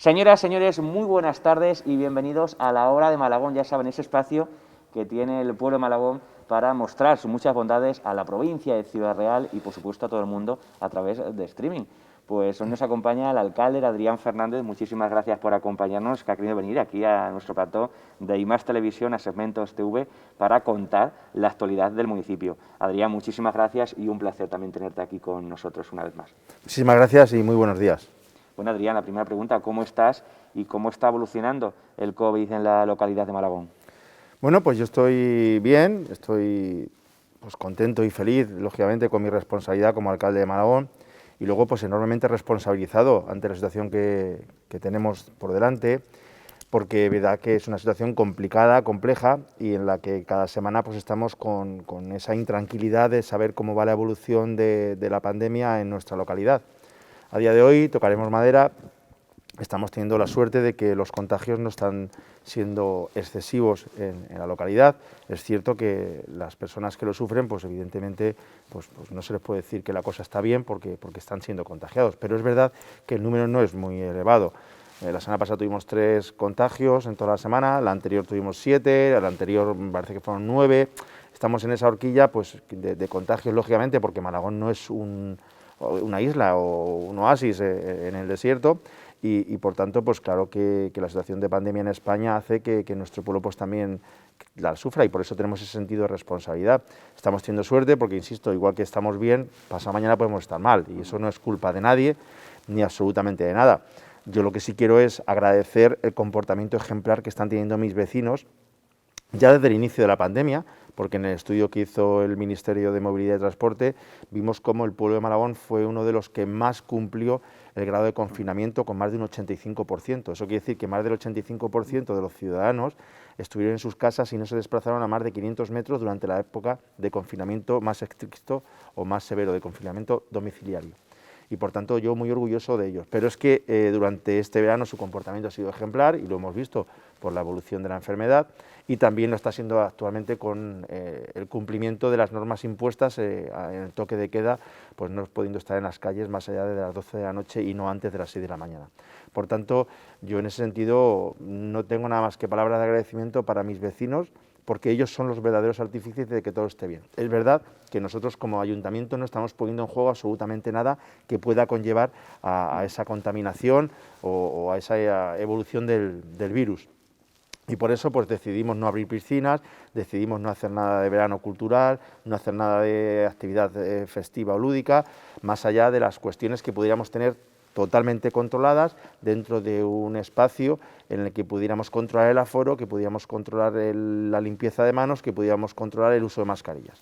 Señoras, señores, muy buenas tardes y bienvenidos a la Hora de Malagón. Ya saben, ese espacio que tiene el pueblo de Malagón para mostrar sus muchas bondades a la provincia de Ciudad Real y, por supuesto, a todo el mundo a través de streaming. Pues hoy nos acompaña el alcalde Adrián Fernández. Muchísimas gracias por acompañarnos, que ha querido venir aquí a nuestro plató de IMAX Televisión, a Segmentos TV, para contar la actualidad del municipio. Adrián, muchísimas gracias y un placer también tenerte aquí con nosotros una vez más. Muchísimas gracias y muy buenos días. Bueno, Adrián, la primera pregunta, ¿cómo estás y cómo está evolucionando el COVID en la localidad de Malagón? Bueno, pues yo estoy bien, estoy contento y feliz, lógicamente, con mi responsabilidad como alcalde de Malagón y luego pues enormemente responsabilizado ante la situación que tenemos por delante, porque es verdad que es una situación complicada, compleja y en la que cada semana pues estamos con esa intranquilidad de saber cómo va la evolución de la pandemia en nuestra localidad. A día de hoy, tocaremos madera, estamos teniendo la suerte de que los contagios no están siendo excesivos en la localidad. Es cierto que las personas que lo sufren, pues evidentemente pues no se les puede decir que la cosa está bien porque están siendo contagiados, pero es verdad que el número no es muy elevado. La semana pasada tuvimos 3 contagios en toda la semana, la anterior tuvimos 7, la anterior me parece que fueron 9. Estamos en esa horquilla pues, de contagios, lógicamente, porque Malagón no es una isla o un oasis en el desierto y por tanto, pues claro que la situación de pandemia en España hace que nuestro pueblo pues también la sufra y por eso tenemos ese sentido de responsabilidad. Estamos teniendo suerte porque, insisto, igual que estamos bien, pasado mañana podemos estar mal y eso no es culpa de nadie ni absolutamente de nada. Yo lo que sí quiero es agradecer el comportamiento ejemplar que están teniendo mis vecinos ya desde el inicio de la pandemia, porque en el estudio que hizo el Ministerio de Movilidad y Transporte vimos cómo el pueblo de Malagón fue uno de los que más cumplió el grado de confinamiento con más de un 85%. Eso quiere decir que más del 85% de los ciudadanos estuvieron en sus casas y no se desplazaron a más de 500 metros durante la época de confinamiento más estricto o más severo, de confinamiento domiciliario. Y por tanto yo muy orgulloso de ellos. Pero es que durante este verano su comportamiento ha sido ejemplar y lo hemos visto por la evolución de la enfermedad y también lo está siendo actualmente con el cumplimiento de las normas impuestas en el toque de queda, pues no pudiendo estar en las calles más allá de las 12 de la noche y no antes de las 6 de la mañana. Por tanto, yo en ese sentido no tengo nada más que palabras de agradecimiento para mis vecinos, porque ellos son los verdaderos artífices de que todo esté bien. Es verdad que nosotros como ayuntamiento no estamos poniendo en juego absolutamente nada que pueda conllevar a esa contaminación o a esa evolución del virus. Y por eso pues decidimos no abrir piscinas, decidimos no hacer nada de verano cultural, no hacer nada de actividad festiva o lúdica, más allá de las cuestiones que pudiéramos tener totalmente controladas dentro de un espacio en el que pudiéramos controlar el aforo, que pudiéramos controlar la limpieza de manos, que pudiéramos controlar el uso de mascarillas.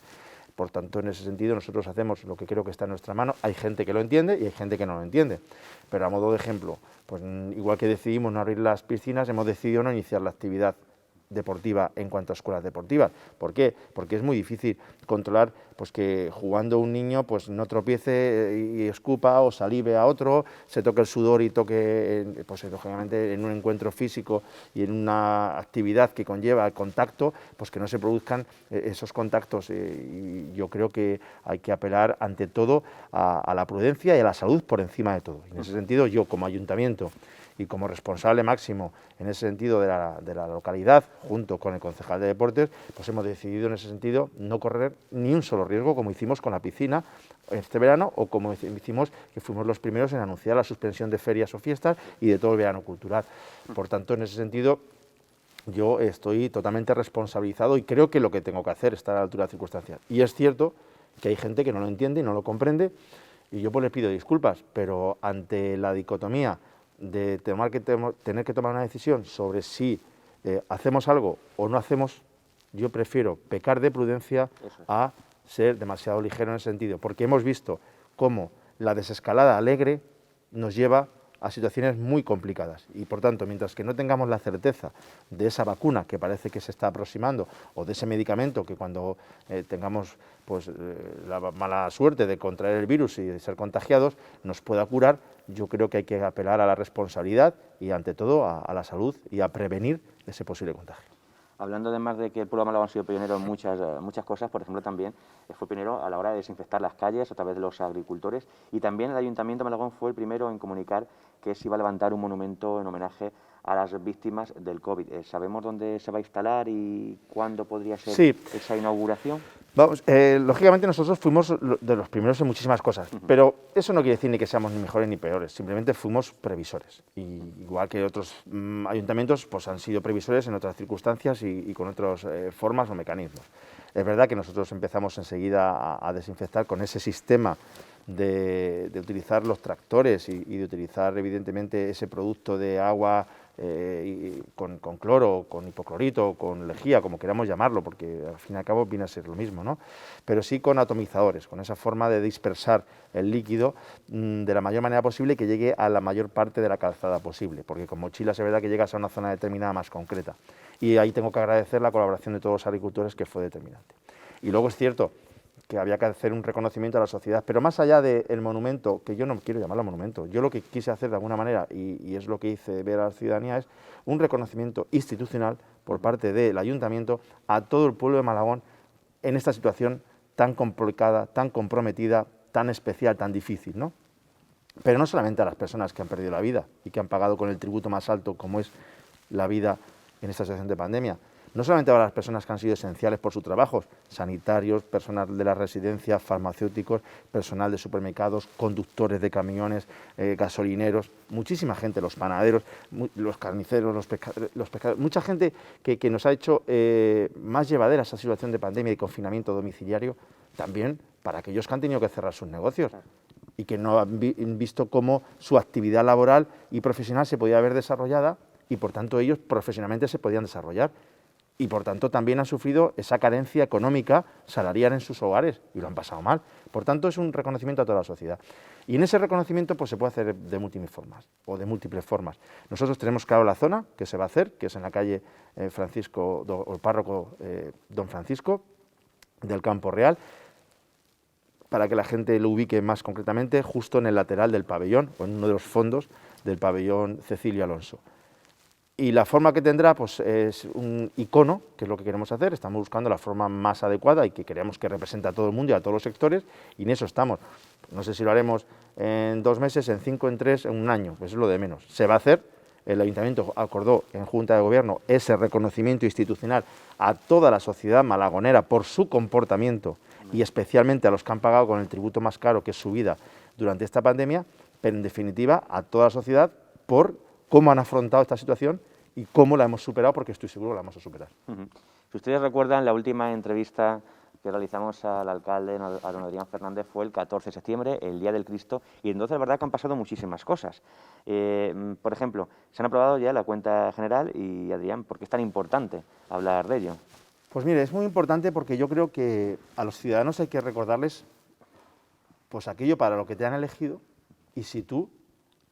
Por tanto, en ese sentido, nosotros hacemos lo que creo que está en nuestra mano. Hay gente que lo entiende y hay gente que no lo entiende. Pero a modo de ejemplo, pues igual que decidimos no abrir las piscinas, hemos decidido no iniciar la actividad deportiva en cuanto a escuelas deportivas. ¿Por qué? Porque es muy difícil controlar pues que jugando un niño pues no tropiece y escupa o salive a otro, se toque el sudor y toque pues lógicamente en un encuentro físico y en una actividad que conlleva el contacto, pues que no se produzcan esos contactos y yo creo que hay que apelar ante todo a la prudencia y a la salud por encima de todo. En ese sentido, yo como ayuntamiento y como responsable máximo en ese sentido de la localidad, junto con el concejal de deportes, pues hemos decidido en ese sentido no correr ni un solo riesgo, como hicimos con la piscina este verano o como hicimos, que fuimos los primeros en anunciar la suspensión de ferias o fiestas y de todo el verano cultural. Por tanto, en ese sentido, yo estoy totalmente responsabilizado y creo que lo que tengo que hacer está a la altura de las circunstancias. Y es cierto que hay gente que no lo entiende y no lo comprende, y yo pues les pido disculpas, pero ante la dicotomía de tener que tomar una decisión sobre si hacemos algo o no hacemos, yo prefiero pecar de prudencia a ser demasiado ligero en ese sentido, porque hemos visto cómo la desescalada alegre nos lleva a situaciones muy complicadas y por tanto, mientras que no tengamos la certeza de esa vacuna que parece que se está aproximando o de ese medicamento que cuando tengamos pues la mala suerte de contraer el virus y de ser contagiados nos pueda curar, yo creo que hay que apelar a la responsabilidad y ante todo a la salud y a prevenir ese posible contagio. Hablando además de que el pueblo de Málaga ha sido pionero en muchas cosas, por ejemplo, también fue pionero a la hora de desinfectar las calles a través de los agricultores, y también el Ayuntamiento de Malagón fue el primero en comunicar que se iba a levantar un monumento en homenaje a las víctimas del COVID. ¿Sabemos dónde se va a instalar y cuándo podría ser Sí. esa inauguración? Vamos, lógicamente nosotros fuimos de los primeros en muchísimas cosas, pero eso no quiere decir ni que seamos ni mejores ni peores, simplemente fuimos previsores. Y igual que otros ayuntamientos, pues han sido previsores en otras circunstancias y con otras formas o mecanismos. Es verdad que nosotros empezamos enseguida a desinfectar con ese sistema de utilizar los tractores y de utilizar evidentemente ese producto de agua con cloro, con hipoclorito, con lejía, como queramos llamarlo, porque al fin y al cabo viene a ser lo mismo, ¿no? Pero sí con atomizadores, con esa forma de dispersar el líquido de la mayor manera posible y que llegue a la mayor parte de la calzada posible, porque con mochilas es verdad que llegas a una zona determinada más concreta. Y ahí tengo que agradecer la colaboración de todos los agricultores, que fue determinante. Y luego es cierto que había que hacer un reconocimiento a la sociedad, pero más allá del monumento, que yo no quiero llamarlo monumento, yo lo que quise hacer de alguna manera, y es lo que hice ver a la ciudadanía, es un reconocimiento institucional por parte del Ayuntamiento a todo el pueblo de Malagón en esta situación tan complicada, tan comprometida, tan especial, tan difícil, ¿no? Pero no solamente a las personas que han perdido la vida y que han pagado con el tributo más alto, como es la vida en esta situación de pandemia, no solamente a las personas que han sido esenciales por su trabajo, sanitarios, personal de las residencias, farmacéuticos, personal de supermercados, conductores de camiones, gasolineros, muchísima gente, los panaderos, los carniceros, los pescadores, mucha gente que nos ha hecho más llevadera esa situación de pandemia y confinamiento domiciliario, también para aquellos que han tenido que cerrar sus negocios y que no han visto cómo su actividad laboral y profesional se podía haber desarrollada y por tanto ellos profesionalmente se podían desarrollar. Y por tanto también han sufrido esa carencia económica salarial en sus hogares y lo han pasado mal. Por tanto es un reconocimiento a toda la sociedad. Y en ese reconocimiento pues se puede hacer de múltiples formas o de múltiples formas. Nosotros tenemos claro la zona que se va a hacer, que es en la calle Francisco, o el párroco Don Francisco del Campo Real, para que la gente lo ubique más concretamente, justo en el lateral del pabellón o en uno de los fondos del pabellón Cecilio Alonso. Y la forma que tendrá pues, es un icono, que es lo que queremos hacer. Estamos buscando la forma más adecuada y que queremos que represente a todo el mundo y a todos los sectores, y en eso estamos. No sé si lo haremos en 2 meses, en 5, en 3, en 1 año, pues es lo de menos. Se va a hacer. El Ayuntamiento acordó en Junta de Gobierno ese reconocimiento institucional a toda la sociedad malagonera por su comportamiento y especialmente a los que han pagado con el tributo más caro, que es su vida, durante esta pandemia, pero en definitiva a toda la sociedad por cómo han afrontado esta situación y cómo la hemos superado, porque estoy seguro que la vamos a superar. Si ustedes recuerdan, la última entrevista que realizamos al alcalde, a don Adrián Fernández, fue el 14 de septiembre, el Día del Cristo, y entonces la verdad que han pasado muchísimas cosas. Por ejemplo, se han aprobado ya la cuenta general y, Adrián, ¿por qué es tan importante hablar de ello? Pues mire, es muy importante porque yo creo que a los ciudadanos hay que recordarles pues aquello para lo que te han elegido y si tú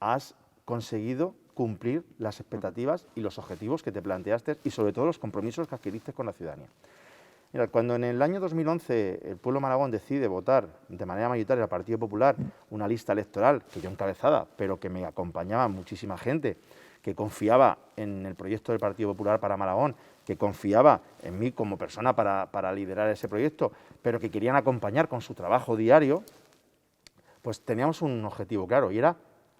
has conseguido cumplir las expectativas y los objetivos que te planteaste y sobre todo los compromisos que adquiriste con la ciudadanía. Mira, cuando en el año 2011 el pueblo de Malagón decide votar de manera mayoritaria al Partido Popular una lista electoral que yo encabezaba, pero que me acompañaba muchísima gente, que confiaba en el proyecto del Partido Popular para Malagón, que confiaba en mí como persona para liderar ese proyecto, pero que querían acompañar con su trabajo diario, pues teníamos un objetivo claro y era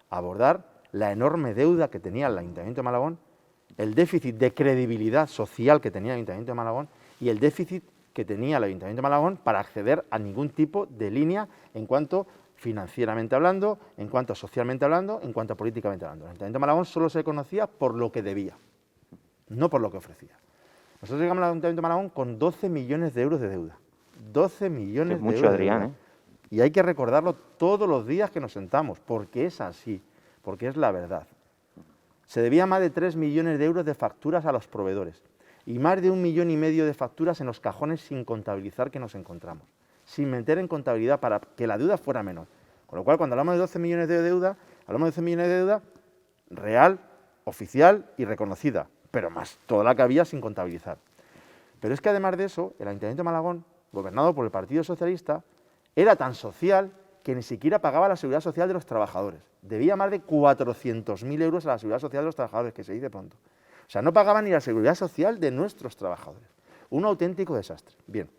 abordar la enorme deuda que tenía el Ayuntamiento de Malagón, el déficit de credibilidad social que tenía el Ayuntamiento de Malagón y el déficit que tenía el Ayuntamiento de Malagón para acceder a ningún tipo de línea en cuanto financieramente hablando, en cuanto socialmente hablando, en cuanto políticamente hablando. El Ayuntamiento de Malagón solo se conocía por lo que debía, no por lo que ofrecía. Nosotros llegamos al Ayuntamiento de Malagón con 12 millones de euros de deuda. 12 millones de euros. Es mucho, Adrián, Y hay que recordarlo todos los días que nos sentamos, porque es así, porque es la verdad. Se debía más de 3 millones de euros de facturas a los proveedores y más de 1,5 millones de facturas en los cajones sin contabilizar que nos encontramos, sin meter en contabilidad para que la deuda fuera menor. Con lo cual, cuando hablamos de 12 millones de deuda, hablamos de 12 millones de deuda real, oficial y reconocida, pero más toda la que había sin contabilizar. Pero es que además de eso, el Ayuntamiento de Malagón, gobernado por el Partido Socialista, era tan social que ni siquiera pagaba la seguridad social de los trabajadores. Debía más de 400.000 euros a la seguridad social de los trabajadores, que se dice pronto. O O sea, no pagaban ni la seguridad social de nuestros trabajadores. Un auténtico desastre. Bien,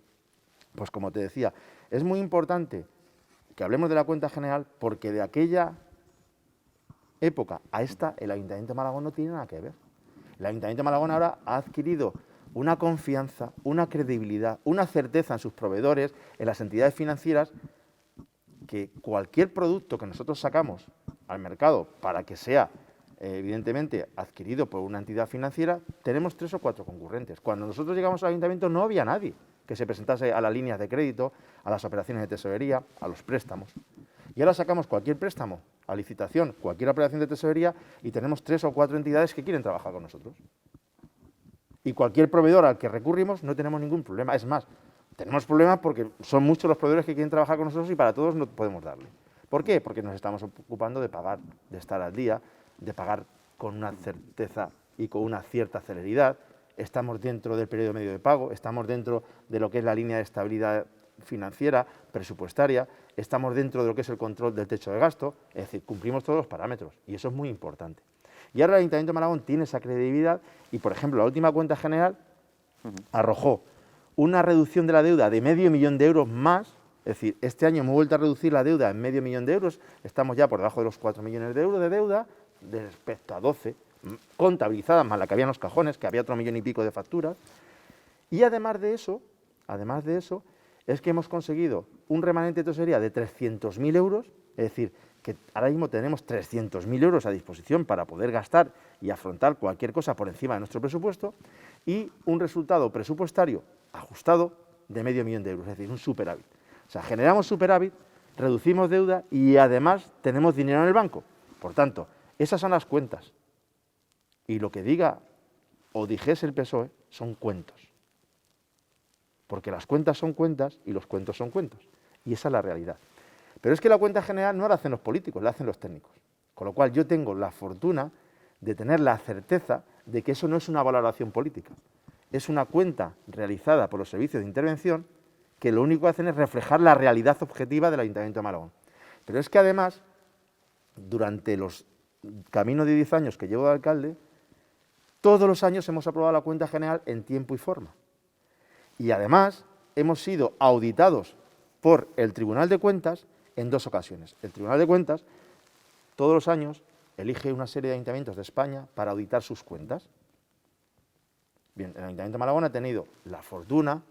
pues como te decía, es muy importante que hablemos de la cuenta general porque de aquella época a esta el Ayuntamiento de Malagón no tiene nada que ver. El Ayuntamiento de Malagón ahora ha adquirido una confianza, una credibilidad, una certeza en sus proveedores, en las entidades financieras, que cualquier producto que nosotros sacamos al mercado para que sea, evidentemente, adquirido por una entidad financiera, tenemos 3 o 4 concurrentes. Cuando nosotros llegamos al Ayuntamiento no había nadie que se presentase a las líneas de crédito, a las operaciones de tesorería, a los préstamos. Y ahora sacamos cualquier préstamo a licitación, cualquier operación de tesorería y tenemos 3 o 4 entidades que quieren trabajar con nosotros. Y cualquier proveedor al que recurrimos no tenemos ningún problema. Es más, tenemos problemas porque son muchos los proveedores que quieren trabajar con nosotros y para todos no podemos darle. ¿Por qué? Porque nos estamos ocupando de pagar, de estar al día, de pagar con una certeza y con una cierta celeridad. Estamos dentro del periodo medio de pago, estamos dentro de lo que es la línea de estabilidad financiera, presupuestaria, estamos dentro de lo que es el control del techo de gasto, es decir, cumplimos todos los parámetros y eso es muy importante. Y ahora el Ayuntamiento de Malagón tiene esa credibilidad y, por ejemplo, la última cuenta general arrojó una reducción de la deuda de €500.000 más, es decir, este año hemos vuelto a reducir la deuda en €500.000, estamos ya por debajo de los 4 millones de euros de deuda, respecto a 12, contabilizadas más la que había en los cajones, que había otro millón y pico de facturas, y además de eso, es que hemos conseguido un remanente de tesorería de 300.000 euros, es decir, que ahora mismo tenemos 300.000 euros a disposición para poder gastar y afrontar cualquier cosa por encima de nuestro presupuesto, y un resultado presupuestario ajustado de €500.000, es decir, un superávit. O sea, generamos superávit, reducimos deuda y además tenemos dinero en el banco. Por tanto, esas son las cuentas. Y lo que diga o dijese el PSOE son cuentos. Porque las cuentas son cuentas y los cuentos son cuentos. Y esa es la realidad. Pero es que la cuenta general no la hacen los políticos, la hacen los técnicos. Con lo cual yo tengo la fortuna de tener la certeza de que eso no es una valoración política. Es una cuenta realizada por los servicios de intervención que lo único que hacen es reflejar la realidad objetiva del Ayuntamiento de Malagón. Pero es que además, durante los camino de 10 años que llevo de alcalde, todos los años hemos aprobado la cuenta general en tiempo y forma. Y además hemos sido auditados por el Tribunal de Cuentas en 2 ocasiones. El Tribunal de Cuentas todos los años elige una serie de ayuntamientos de España para auditar sus cuentas. Bien, el Ayuntamiento de Malagón ha tenido la fortuna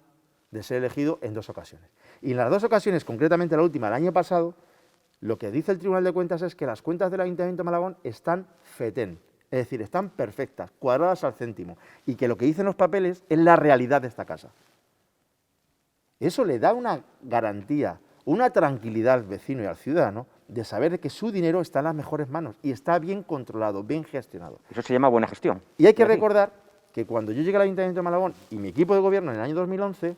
de ser elegido en 2 ocasiones. Y en las 2 ocasiones, concretamente la última, el año pasado, lo que dice el Tribunal de Cuentas es que las cuentas del Ayuntamiento de Malagón están fetén, es decir, están perfectas, cuadradas al céntimo, y que lo que dicen los papeles es la realidad de esta casa. Eso le da una garantía, una tranquilidad al vecino y al ciudadano de saber que su dinero está en las mejores manos y está bien controlado, bien gestionado. Eso se llama buena gestión. Y hay que recordar que cuando yo llegué al Ayuntamiento de Malagón y mi equipo de gobierno en el año 2011,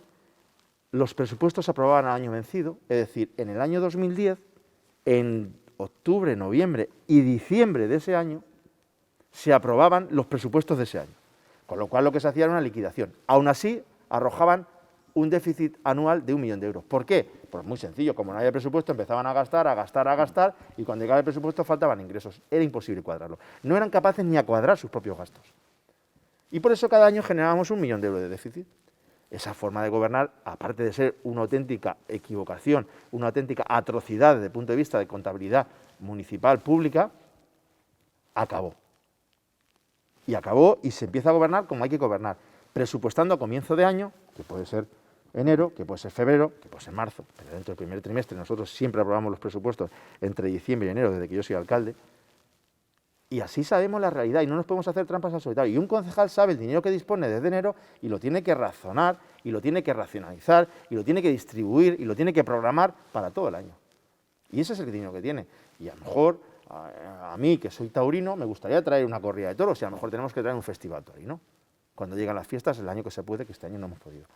los presupuestos se aprobaban al año vencido, es decir, en el año 2010, en octubre, noviembre y diciembre de ese año, se aprobaban los presupuestos de ese año. Con lo cual lo que se hacía era una liquidación. Aún así, arrojaban un déficit anual de €1.000.000. ¿Por qué? Pues muy sencillo, como no había presupuesto, empezaban a gastar, y cuando llegaba el presupuesto faltaban ingresos. Era imposible cuadrarlo. No eran capaces ni a cuadrar sus propios gastos. Y por eso cada año generábamos €1.000.000 de déficit. Esa forma de gobernar, aparte de ser una auténtica equivocación, una auténtica atrocidad desde el punto de vista de contabilidad municipal pública, acabó. Y acabó y se empieza a gobernar como hay que gobernar, presupuestando a comienzo de año, que puede ser enero, que puede ser febrero, que puede ser marzo, pero dentro del primer trimestre nosotros siempre aprobamos los presupuestos entre diciembre y enero, desde que yo soy alcalde, y así sabemos la realidad y no nos podemos hacer trampas al solitario. Y un concejal sabe el dinero que dispone desde enero y lo tiene que razonar, y lo tiene que racionalizar, y lo tiene que distribuir, y lo tiene que programar para todo el año. Y ese es el dinero que tiene. Y a lo mejor, a mí, que soy taurino, me gustaría traer una corrida de toros, y a lo mejor tenemos que traer un festival taurino. Cuando llegan las fiestas, el año que se puede, que este año no hemos podido.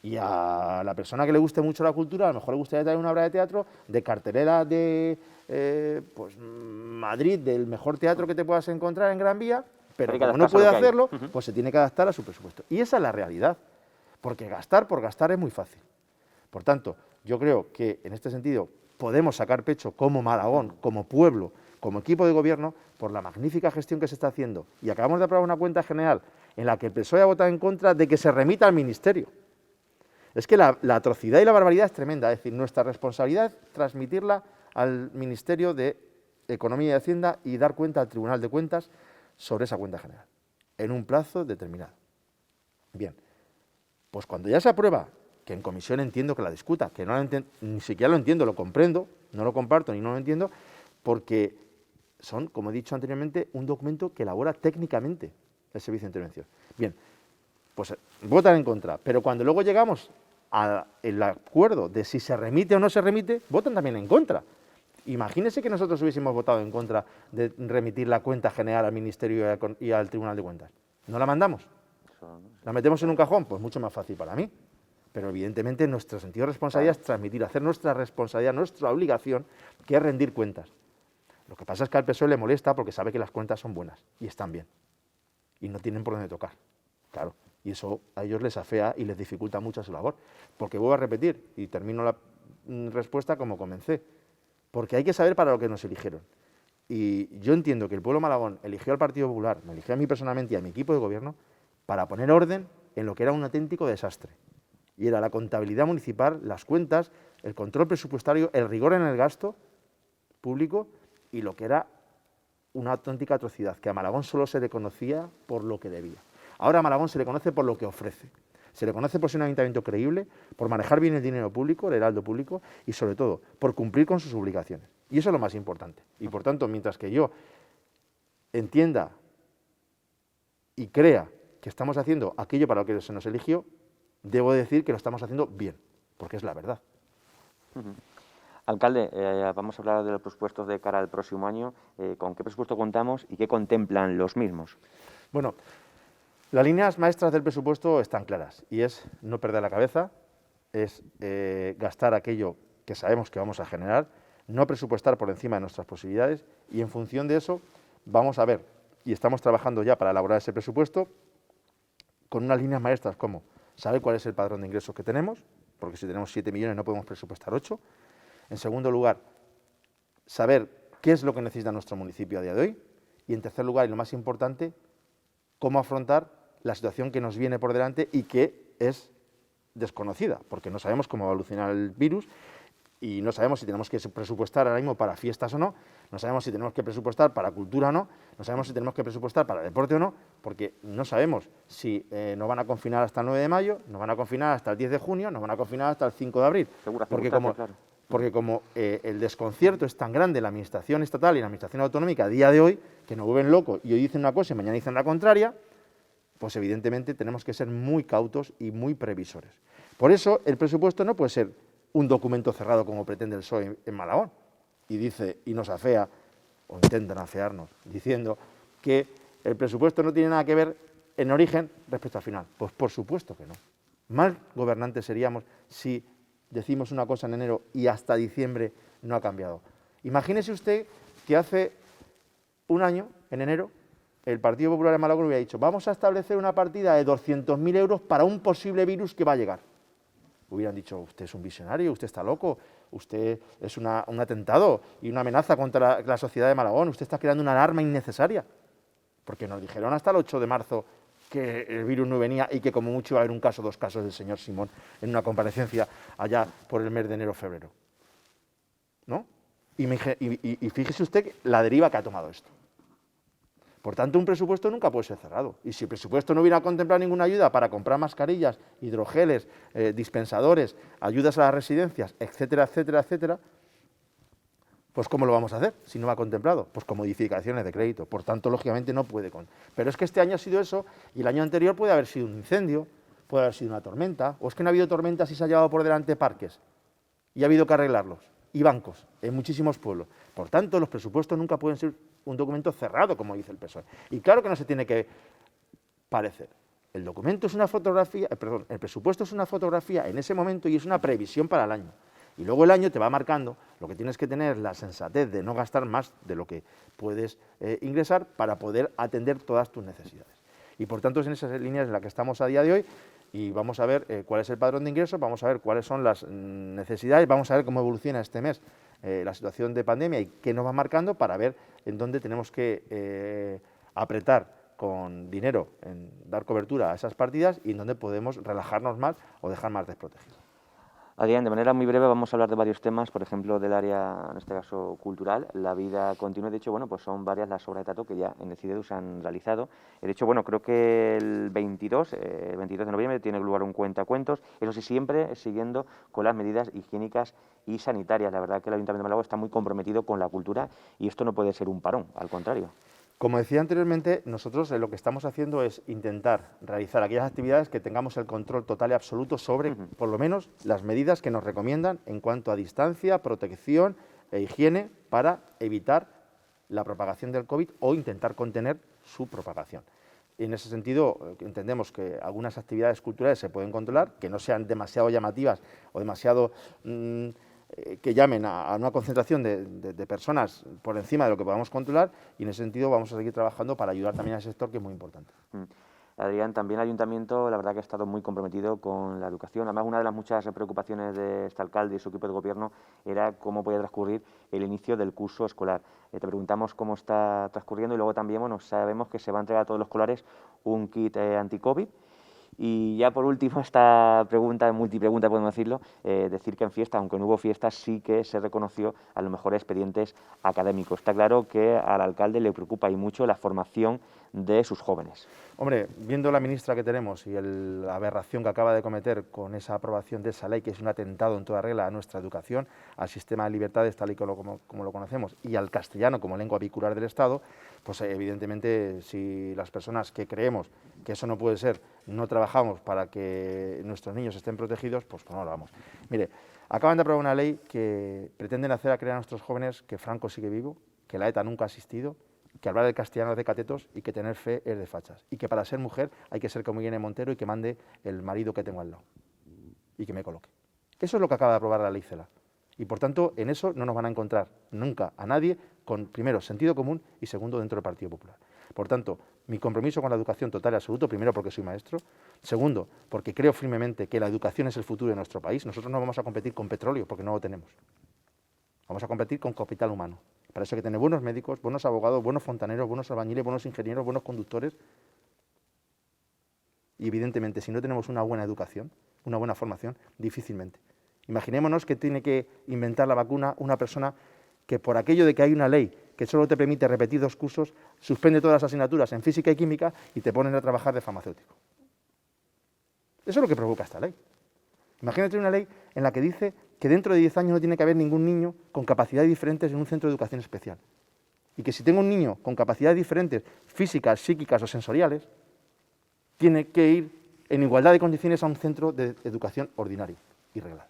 Y a la persona que le guste mucho la cultura, a lo mejor le gustaría traer una obra de teatro de cartelera de pues Madrid, del mejor teatro que te puedas encontrar en Gran Vía, pero como no puede hacerlo, pues se tiene que adaptar a su presupuesto. Y esa es la realidad, porque gastar por gastar es muy fácil. Por tanto, yo creo que en este sentido podemos sacar pecho como Malagón, como pueblo, como equipo de gobierno, por la magnífica gestión que se está haciendo. Y acabamos de aprobar una cuenta general en la que el PSOE ha votado en contra de que se remita al Ministerio. Es que la atrocidad y la barbaridad es tremenda. Es decir, nuestra responsabilidad es transmitirla al Ministerio de Economía y Hacienda y dar cuenta al Tribunal de Cuentas sobre esa cuenta general, en un plazo determinado. Bien, pues cuando ya se aprueba, que en comisión entiendo que la discuta, que no ni siquiera lo entiendo, lo comprendo, no lo comparto ni no lo entiendo, porque son, como he dicho anteriormente, un documento que elabora técnicamente el Servicio de Intervención. Bien, pues votan en contra, pero cuando luego llegamos al acuerdo de si se remite o no se remite, votan también en contra. Imagínense que nosotros hubiésemos votado en contra de remitir la cuenta general al Ministerio y al Tribunal de Cuentas. ¿No la mandamos? ¿La metemos en un cajón? Pues mucho más fácil para mí. Pero evidentemente nuestro sentido de responsabilidad es transmitir, hacer nuestra responsabilidad, nuestra obligación, que es rendir cuentas. Lo que pasa es que al PSOE le molesta porque sabe que las cuentas son buenas y están bien. Y no tienen por dónde tocar. Claro. Y eso a ellos les afea y les dificulta mucho su labor. Porque vuelvo a repetir, y termino la respuesta como comencé, porque hay que saber para lo que nos eligieron. Y yo entiendo que el pueblo de Malagón eligió al Partido Popular, me eligió a mí personalmente y a mi equipo de gobierno, para poner orden en lo que era un auténtico desastre. Y era la contabilidad municipal, las cuentas, el control presupuestario, el rigor en el gasto público y lo que era una auténtica atrocidad, que a Malagón solo se le conocía por lo que debía. Ahora a Malagón se le conoce por lo que ofrece. Se le conoce por ser un ayuntamiento creíble, por manejar bien el dinero público, el heraldo público, y sobre todo, por cumplir con sus obligaciones. Y eso es lo más importante. Y por tanto, mientras que yo entienda y crea que estamos haciendo aquello para lo que se nos eligió, debo decir que lo estamos haciendo bien, porque es la verdad. Alcalde, vamos a hablar de los presupuestos de cara al próximo año. ¿Con qué presupuesto contamos y qué contemplan los mismos? Bueno, las líneas maestras del presupuesto están claras y es no perder la cabeza, es gastar aquello que sabemos que vamos a generar, no presupuestar por encima de nuestras posibilidades y en función de eso vamos a ver, y estamos trabajando ya para elaborar ese presupuesto con unas líneas maestras como saber cuál es el padrón de ingresos que tenemos, porque si tenemos 7 millones no podemos presupuestar 8. En segundo lugar, saber qué es lo que necesita nuestro municipio a día de hoy. Y en tercer lugar, y lo más importante, cómo afrontar la situación que nos viene por delante y que es desconocida, porque no sabemos cómo va a evolucionar el virus y no sabemos si tenemos que presupuestar ahora mismo para fiestas o no, no sabemos si tenemos que presupuestar para cultura o no, no sabemos si tenemos que presupuestar para deporte o no, porque no sabemos si nos van a confinar hasta el 9 de mayo, nos van a confinar hasta el 10 de junio, nos van a confinar hasta el 5 de abril. Porque como el desconcierto es tan grande en la Administración estatal y en la Administración autonómica a día de hoy, que nos vuelven locos y hoy dicen una cosa y mañana dicen la contraria, pues evidentemente tenemos que ser muy cautos y muy previsores. Por eso el presupuesto no puede ser un documento cerrado como pretende el PSOE en Malagón y dice y nos afea o intentan afearnos diciendo que el presupuesto no tiene nada que ver en origen respecto al final. Pues por supuesto que no. Mal gobernantes seríamos si decimos una cosa en enero y hasta diciembre no ha cambiado. Imagínese usted que hace un año, en enero, el Partido Popular de Malagón hubiera dicho vamos a establecer una partida de 200.000 euros para un posible virus que va a llegar. Hubieran dicho, usted es un visionario, usted está loco, usted es un atentado y una amenaza contra la sociedad de Malagón, usted está creando una alarma innecesaria. Porque nos dijeron hasta el 8 de marzo que el virus no venía y que como mucho iba a haber un caso, 2 casos del señor Simón en una comparecencia allá por el mes de enero-febrero. ¿No? Y fíjese usted la deriva que ha tomado esto. Por tanto, un presupuesto nunca puede ser cerrado. Y si el presupuesto no hubiera contemplado ninguna ayuda para comprar mascarillas, hidrogeles, dispensadores, ayudas a las residencias, etcétera, etcétera, etcétera, pues ¿cómo lo vamos a hacer si no va contemplado? Pues con modificaciones de crédito. Por tanto, lógicamente no puede con. Pero es que este año ha sido eso y el año anterior puede haber sido un incendio, puede haber sido una tormenta, o es que no ha habido tormentas y se ha llevado por delante parques y ha habido que arreglarlos, y bancos en muchísimos pueblos. Por tanto, los presupuestos nunca pueden ser un documento cerrado, como dice el PSOE. Y claro que no se tiene que parecer. El documento es una fotografía, el presupuesto es una fotografía en ese momento y es una previsión para el año. Y luego el año te va marcando, lo que tienes que tener es la sensatez de no gastar más de lo que puedes ingresar para poder atender todas tus necesidades. Y por tanto es en esas líneas en las que estamos a día de hoy y vamos a ver cuál es el padrón de ingresos, vamos a ver cuáles son las necesidades, vamos a ver cómo evoluciona este mes la situación de pandemia y qué nos va marcando para ver en dónde tenemos que apretar con dinero en dar cobertura a esas partidas y en dónde podemos relajarnos más o dejar más desprotegidos. Adrián, de manera muy breve vamos a hablar de varios temas, por ejemplo, del área, en este caso, cultural, la vida continua. De hecho, bueno, pues son varias las obras de teatro que ya en el CIDEU se han realizado. De hecho, bueno, creo que el 22 de noviembre tiene lugar un cuentacuentos, eso sí, siempre siguiendo con las medidas higiénicas y sanitarias. La verdad que el Ayuntamiento de Málaga está muy comprometido con la cultura y esto no puede ser un parón, al contrario. Como decía anteriormente, nosotros lo que estamos haciendo es intentar realizar aquellas actividades que tengamos el control total y absoluto sobre, por lo menos, las medidas que nos recomiendan en cuanto a distancia, protección e higiene para evitar la propagación del COVID o intentar contener su propagación. En ese sentido, entendemos que algunas actividades culturales se pueden controlar, que no sean demasiado llamativas o demasiado que llamen a una concentración de personas por encima de lo que podamos controlar, y en ese sentido vamos a seguir trabajando para ayudar también a ese sector, que es muy importante. Adrián, también el Ayuntamiento, la verdad que ha estado muy comprometido con la educación. Además, una de las muchas preocupaciones de este alcalde y su equipo de gobierno era cómo podía transcurrir el inicio del curso escolar. Te preguntamos cómo está transcurriendo y luego también, bueno, sabemos que se va a entregar a todos los escolares un kit anti-COVID. Y ya por último, esta pregunta, multipregunta podemos decirlo, decir que en fiesta, aunque no hubo fiestas, sí que se reconoció a los mejores expedientes académicos. Está claro que al alcalde le preocupa y mucho la formación de sus jóvenes. Hombre, viendo la ministra que tenemos y la aberración que acaba de cometer con esa aprobación de esa ley, que es un atentado en toda regla a nuestra educación, al sistema de libertades tal y como lo conocemos, y al castellano como lengua vehicular del Estado, pues evidentemente si las personas que creemos que eso no puede ser, no trabajamos para que nuestros niños estén protegidos, pues no lo vamos. Mire, acaban de aprobar una ley que pretenden hacer a creer a nuestros jóvenes que Franco sigue vivo, que la ETA nunca ha existido, que hablar el castellano es de catetos y que tener fe es de fachas. Y que para ser mujer hay que ser como Irene Montero y que mande el marido que tengo al lado. Y que me coloque. Eso es lo que acaba de aprobar la ley CELA. Y por tanto, en eso no nos van a encontrar nunca a nadie con, primero, sentido común y segundo, dentro del Partido Popular. Por tanto, mi compromiso con la educación total y absoluto, primero porque soy maestro, segundo porque creo firmemente que la educación es el futuro de nuestro país. Nosotros no vamos a competir con petróleo porque no lo tenemos. Vamos a competir con capital humano. Para eso hay que tener buenos médicos, buenos abogados, buenos fontaneros, buenos albañiles, buenos ingenieros, buenos conductores. Y evidentemente, si no tenemos una buena educación, una buena formación, difícilmente. Imaginémonos que tiene que inventar la vacuna una persona que por aquello de que hay una ley que solo te permite repetir 2 cursos, suspende todas las asignaturas en física y química y te ponen a trabajar de farmacéutico. Eso es lo que provoca esta ley. Imagínate una ley en la que dice que dentro de 10 años no tiene que haber ningún niño con capacidades diferentes en un centro de educación especial. Y que si tengo un niño con capacidades diferentes, físicas, psíquicas o sensoriales, tiene que ir en igualdad de condiciones a un centro de educación ordinario y reglado.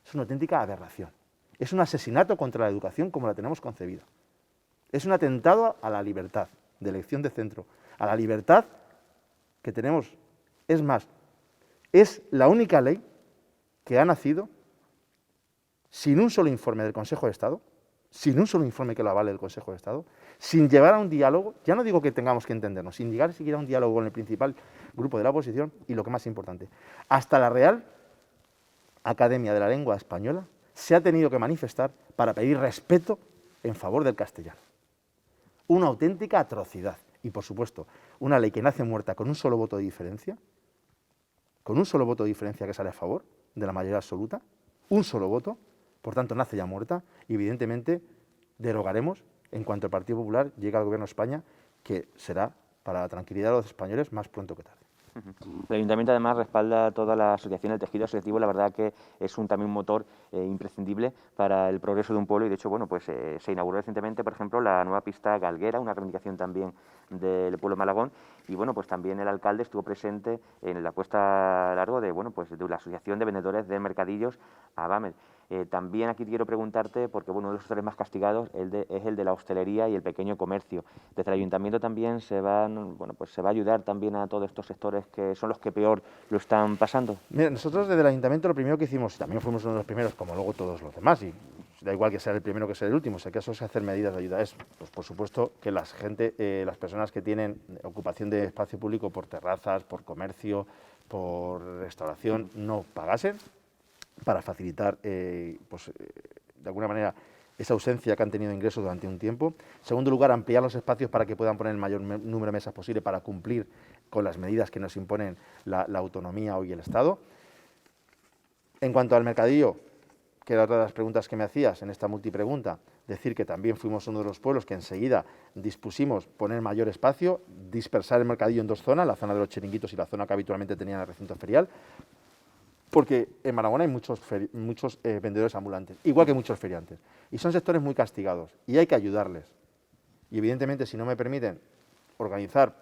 Es una auténtica aberración. Es un asesinato contra la educación como la tenemos concebida. Es un atentado a la libertad de elección de centro, a la libertad que tenemos. Es más, es la única ley que ha nacido sin un solo informe del Consejo de Estado, sin un solo informe que lo avale del Consejo de Estado, sin llevar a un diálogo, ya no digo que tengamos que entendernos, sin llegar siquiera a un diálogo con el principal grupo de la oposición y, lo que más importante, hasta la Real Academia de la Lengua Española se ha tenido que manifestar para pedir respeto en favor del castellano. Una auténtica atrocidad. Y, por supuesto, una ley que nace muerta con un solo voto de diferencia, que sale a favor de la mayoría absoluta, un solo voto, por tanto nace ya muerta, y evidentemente derogaremos en cuanto el Partido Popular llegue al Gobierno de España, que será para la tranquilidad de los españoles más pronto que tarde. El Ayuntamiento además respalda toda la asociación, el tejido asociativo, la verdad que es también un motor imprescindible para el progreso de un pueblo y de hecho, bueno, pues se inauguró recientemente, por ejemplo, la nueva pista Galguera, una reivindicación también del pueblo de Malagón y bueno, pues también el alcalde estuvo presente en la puesta a largo de, bueno, pues de la Asociación de Vendedores de Mercadillos ABAMED. También aquí quiero preguntarte, porque bueno, uno de los sectores más castigados es el de la hostelería y el pequeño comercio. Desde el Ayuntamiento también se va a ayudar también a todos estos sectores que son los que peor lo están pasando. Mira, nosotros desde el Ayuntamiento lo primero que hicimos, y también fuimos uno de los primeros, como luego todos los demás, y da igual que sea el primero que sea el último, si acaso es hacer medidas de ayuda. Es, pues por supuesto, que las personas que tienen ocupación de espacio público por terrazas, por comercio, por restauración, no pagasen, para facilitar, de alguna manera, esa ausencia que han tenido de ingresos durante un tiempo. En segundo lugar, ampliar los espacios para que puedan poner el mayor número de mesas posible para cumplir con las medidas que nos imponen la autonomía hoy el Estado. En cuanto al mercadillo, que era otra de las preguntas que me hacías en esta multipregunta, decir que también fuimos uno de los pueblos que enseguida dispusimos poner mayor espacio, dispersar el mercadillo en dos zonas, la zona de los chiringuitos y la zona que habitualmente tenían el recinto ferial, porque en Malagón hay muchos vendedores ambulantes, igual que muchos feriantes, y son sectores muy castigados, y hay que ayudarles. Y evidentemente, si no me permiten organizar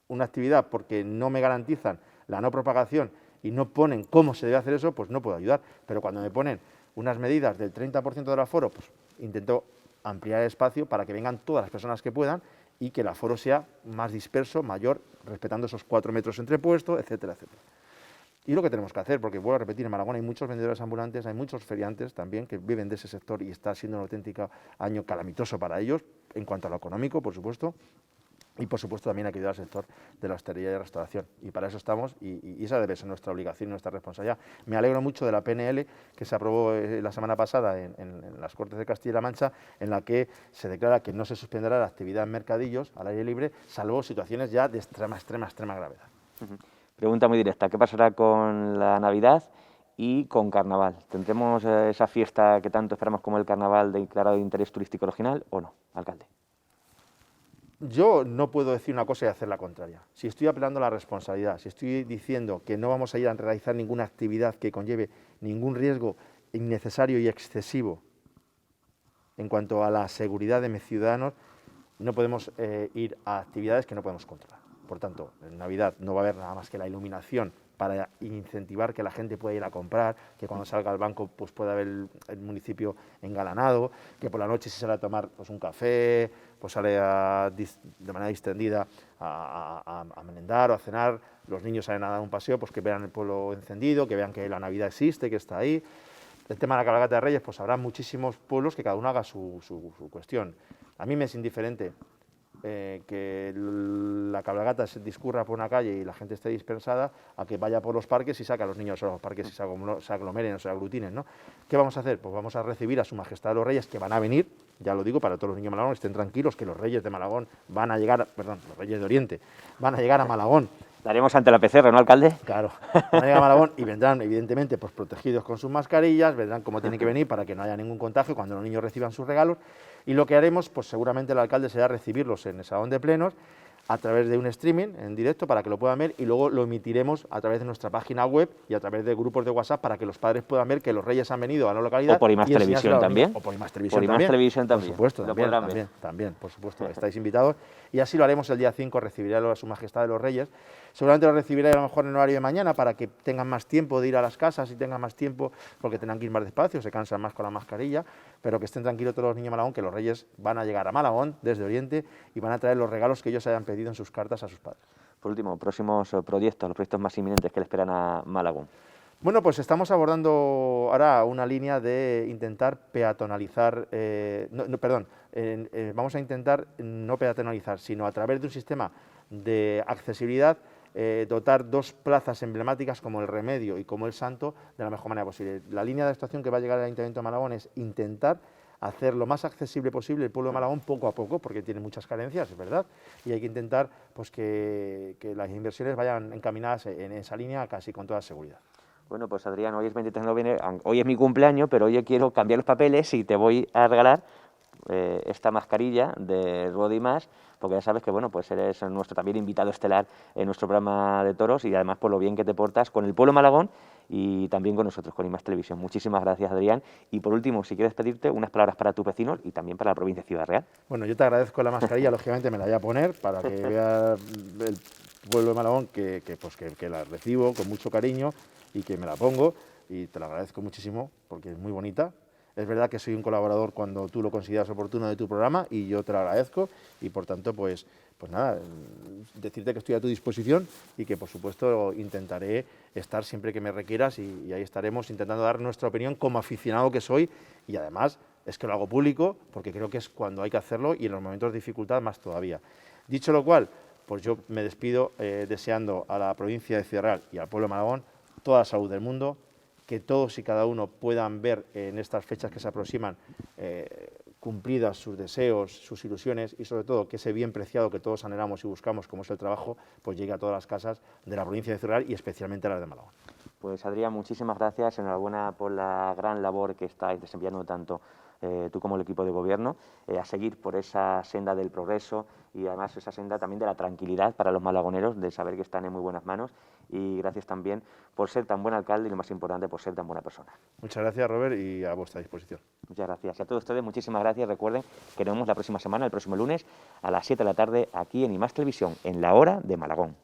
una actividad porque no me garantizan la no propagación y no ponen cómo se debe hacer eso, pues no puedo ayudar. Pero cuando me ponen unas medidas del 30% del aforo, pues intento ampliar el espacio para que vengan todas las personas que puedan y que el aforo sea más disperso, mayor, respetando esos 4 metros entre puestos, etcétera, etcétera. Y lo que tenemos que hacer, porque vuelvo a repetir, en Malagón hay muchos vendedores ambulantes, hay muchos feriantes también que viven de ese sector y está siendo un auténtico año calamitoso para ellos, en cuanto a lo económico, por supuesto. Y, por supuesto, también hay que ayudar al sector de la hostelería y restauración. Y para eso estamos, y esa debe ser nuestra obligación y nuestra responsabilidad. Me alegro mucho de la PNL que se aprobó la semana pasada en las Cortes de Castilla-La Mancha, en la que se declara que no se suspenderá la actividad en mercadillos al aire libre, salvo situaciones ya de extrema gravedad. Pregunta muy directa, ¿qué pasará con la Navidad y con Carnaval? ¿Tendremos esa fiesta que tanto esperamos como el Carnaval declarado de interés turístico regional o no, alcalde? Yo no puedo decir una cosa y hacer la contraria. Si estoy apelando a la responsabilidad, si estoy diciendo que no vamos a ir a realizar ninguna actividad que conlleve ningún riesgo innecesario y excesivo en cuanto a la seguridad de mis ciudadanos, no podemos ir a actividades que no podemos controlar. Por tanto, en Navidad no va a haber nada más que la iluminación para incentivar que la gente pueda ir a comprar, que cuando salga al banco pues pueda ver el municipio engalanado, que por la noche si sale a tomar pues un café, pues sale de manera distendida a merendar o a cenar, los niños salen a dar un paseo, pues que vean el pueblo encendido, que vean que la Navidad existe, que está ahí. El tema de la cabalgata de Reyes, pues habrá muchísimos pueblos que cada uno haga su cuestión. A mí me es indiferente que la cabalgata se discurra por una calle y la gente esté dispersada, a que vaya por los parques y saque a los niños a los parques y se aglomeren o se aglutinen, ¿no? ¿Qué vamos a hacer? Pues vamos a recibir a Su Majestad los Reyes, que van a venir, ya lo digo para todos los niños de Malagón, estén tranquilos, que los Reyes de Malagón van a llegar, los Reyes de Oriente, van a llegar a Malagón. Daremos ante la PCR, ¿no, alcalde? Claro, van a llegar a Malagón y vendrán, evidentemente, pues protegidos con sus mascarillas, vendrán como tienen que venir para que no haya ningún contagio cuando los niños reciban sus regalos. Y lo que haremos, pues seguramente el alcalde será recibirlos en el salón de plenos a través de un streaming en directo para que lo puedan ver y luego lo emitiremos a través de nuestra página web y a través de grupos de WhatsApp para que los padres puedan ver que los Reyes han venido a la localidad. O por IMAX Televisión también. O por IMAX Televisión también. Por supuesto, también, por supuesto, estáis invitados. Y así lo haremos el día 5, recibirá a Su Majestad de los Reyes. Seguramente lo recibiré a lo mejor en horario de mañana para que tengan más tiempo de ir a las casas y tengan más tiempo porque tengan que ir más despacio, se cansan más con la mascarilla, pero que estén tranquilos todos los niños de Malagón, que los Reyes van a llegar a Malagón desde Oriente y van a traer los regalos que ellos hayan pedido en sus cartas a sus padres. Por último, próximos proyectos, los proyectos más inminentes que le esperan a Malagón. Bueno, pues estamos abordando ahora una línea de intentar peatonalizar, vamos a intentar no peatonalizar, sino a través de un sistema de accesibilidad, dotar 2 plazas emblemáticas como el Remedio y como el Santo de la mejor manera posible. La línea de actuación que va a llegar al Ayuntamiento de Malagón es intentar hacer lo más accesible posible el pueblo de Malagón poco a poco, porque tiene muchas carencias, es verdad, y hay que intentar pues, que las inversiones vayan encaminadas en esa línea casi con toda seguridad. Bueno, pues Adrián, hoy es 23 de noviembre, hoy es mi cumpleaños, pero hoy quiero cambiar los papeles y te voy a regalar esta mascarilla de Rodimas, porque ya sabes que bueno, pues eres nuestro también invitado estelar en nuestro programa de toros y además por lo bien que te portas con el pueblo Malagón y también con nosotros, con IMAX Televisión. Muchísimas gracias, Adrián. Y por último, si quieres pedirte unas palabras para tus vecinos y también para la provincia de Ciudad Real. Bueno, yo te agradezco la mascarilla, lógicamente me la voy a poner para que vea el pueblo de Malagón que la recibo con mucho cariño y que me la pongo y te la agradezco muchísimo porque es muy bonita. Es verdad que soy un colaborador cuando tú lo consideras oportuno de tu programa y yo te lo agradezco y por tanto pues nada, decirte que estoy a tu disposición y que por supuesto intentaré estar siempre que me requieras y ahí estaremos intentando dar nuestra opinión como aficionado que soy y además es que lo hago público porque creo que es cuando hay que hacerlo y en los momentos de dificultad más todavía. Dicho lo cual, pues yo me despido deseando a la provincia de Ciudad Real y al pueblo de Malagón toda la salud del mundo, que todos y cada uno puedan ver en estas fechas que se aproximan cumplidas sus deseos, sus ilusiones y sobre todo que ese bien preciado que todos anhelamos y buscamos como es el trabajo, pues llegue a todas las casas de la provincia de Ciudad Real y especialmente a las de Malagón. Pues Adrián, muchísimas gracias, enhorabuena por la gran labor que estáis desempeñando tanto tú como el equipo de gobierno, a seguir por esa senda del progreso y además esa senda también de la tranquilidad para los malagoneros, de saber que están en muy buenas manos y gracias también por ser tan buen alcalde y lo más importante, por ser tan buena persona. Muchas gracias, Robert, y a vuestra disposición. Muchas gracias. Y a todos ustedes, muchísimas gracias. Recuerden que nos vemos la próxima semana, el próximo lunes, a las 7 de la tarde, aquí en IMAX Televisión, en la hora de Malagón.